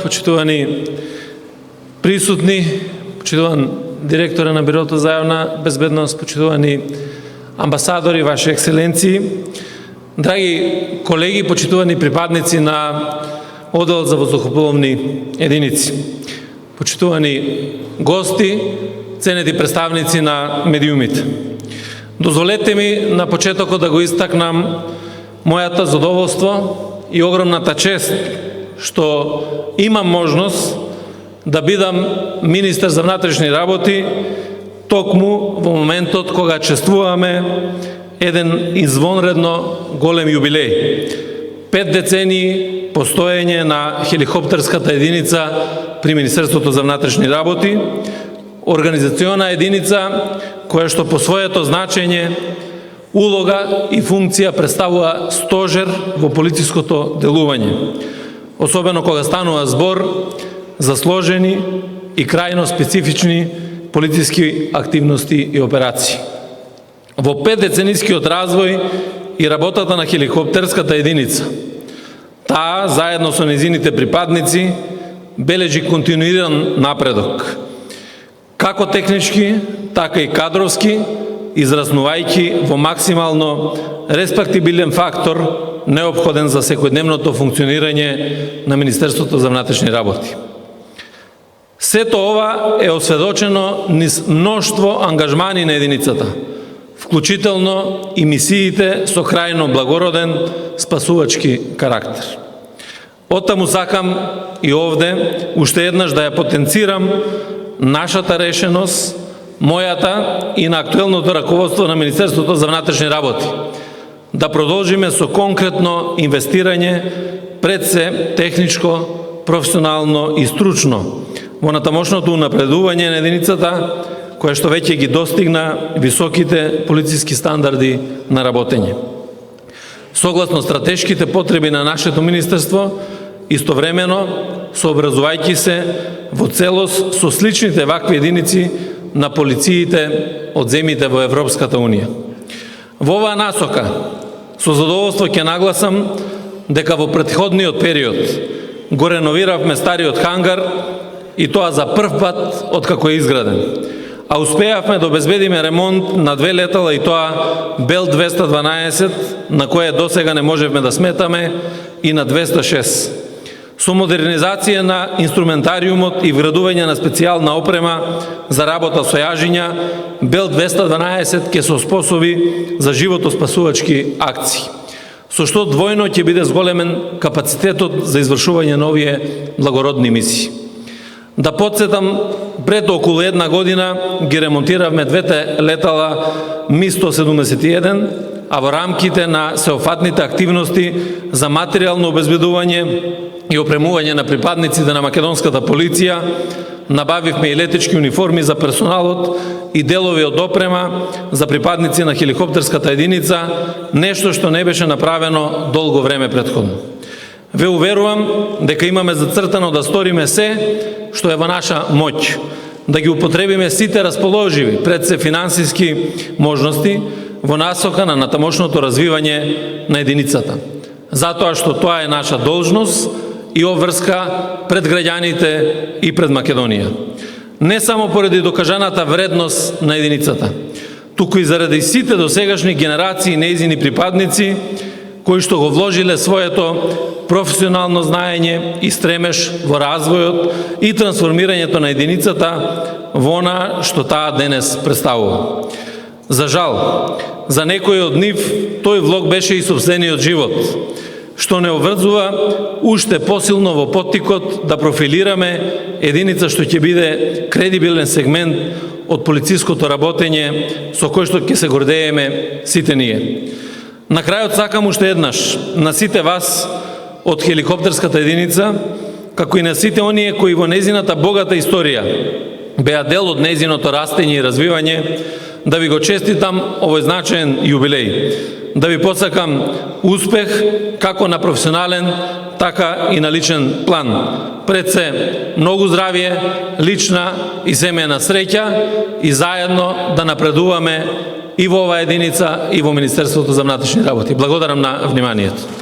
Почитувани присутни, почитуван директора на Бюрото за јавна безбедност, почитувани амбасадори, Ваши екселенции, драги колеги, почитувани припадници на Одел за воздухопловни единици, почитувани гости, ценети представници на медиумите. Дозволете ми на почетокот да го истакнам мојата задоволство и огромната чест што имам можност да бидам министер за внатрешни работи токму во моментот кога чествуваме еден извонредно голем јубилеј. 5 децении постоење на хеликоптерската единица при Министерството за внатрешни работи, организациона единица која што по своето значење, улога и функција представува стожер во полициското делување, особено кога станува збор за сложени и крајно специфични полициски активности и операции. Во 5-деценискиот развој и работата на хеликоптерската единица, таа, заедно со незините припадници, бележи континуиран напредок, како технички, така и кадровски, израснувајќи во максимално респектабилен фактор неопходен за секојдневното функционирање на Министерството за внатрешни работи. Сето ова е осведочено низ мноштво ангажмани на единицата, вклучително и мисиите со крајно благороден спасувачки карактер. Оттаму сакам и овде уште еднаш да ја потенцирам нашата решеност, мојата и на актуелното раководство на Министерството за внатрешни работи, да продолжиме со конкретно инвестирање, пред се техничко, професионално и стручно, во натамошното унапредување на единицата, која што веќе ги достигна високите полициски стандарди на работење. Согласно стратешките потреби на нашето министерство, истовремено сообразувајќи се во целост со сличните вакви единици на полициите од земјите во Европската Унија. Во оваа насока, со задоволство ќе нагласам дека во претходниот период го реновиравме стариот хангар и тоа за прв пат откако е изграден, а успеавме да обезбедиме ремонт на 2 летала и тоа Бел 212, на кое досега не можевме да сметаме, и на 206. Со модернизација на инструментариумот и вградување на специјална опрема за работа со јажиња, Бел 212 ќе се оспособи за животоспасувачки акции, со што двојно ќе биде зголемен капацитетот за извршување на овие благородни мисии. Да подсетам, пред околу една година ги ремонтиравме 2 летала Ми-171, а во рамките на сеофатните активности за материјално обезбедување и опремување на припадниците на македонската полиција, набавивме и летички униформи за персоналот и делови од опрема за припадници на хеликоптерската единица, нешто што не беше направено долго време претходно. Ве уверувам дека имаме зацртано да сториме се што е во наша моќ, да ги употребиме сите расположиви, пред се финансиски можности, во насока на натамошното развивање на единицата. Затоа што тоа е наша должност и обврска пред граѓаните и пред Македонија. Не само поради докажаната вредност на единицата, туку и заради сите досегашни генерации нејзини припадници, кои што го вложиле своето професионално знаење и стремеж во развојот и трансформирањето на единицата во она што таа денес представува. За жал, за некои од нив тој влог беше и сопствениот живот, што не обврзува уште посилно во поттикот да профилираме единица што ќе биде кредибилен сегмент од полициското работење со кој што ќе се гордееме сите ние. На крајот сакам уште еднаш на сите вас од хеликоптерската единица, како и на сите оние кои во незината богата историја беа дел од незиното растење и развивање, да ви го честитам овој значаен јубилеј, да ви посакам успех како на професионален, така и на личен план. Пред се многу здравје, лична и семејна среќа и заедно да напредуваме и во оваа единица и во Министерството за внатрешни работи. Благодарам на вниманието.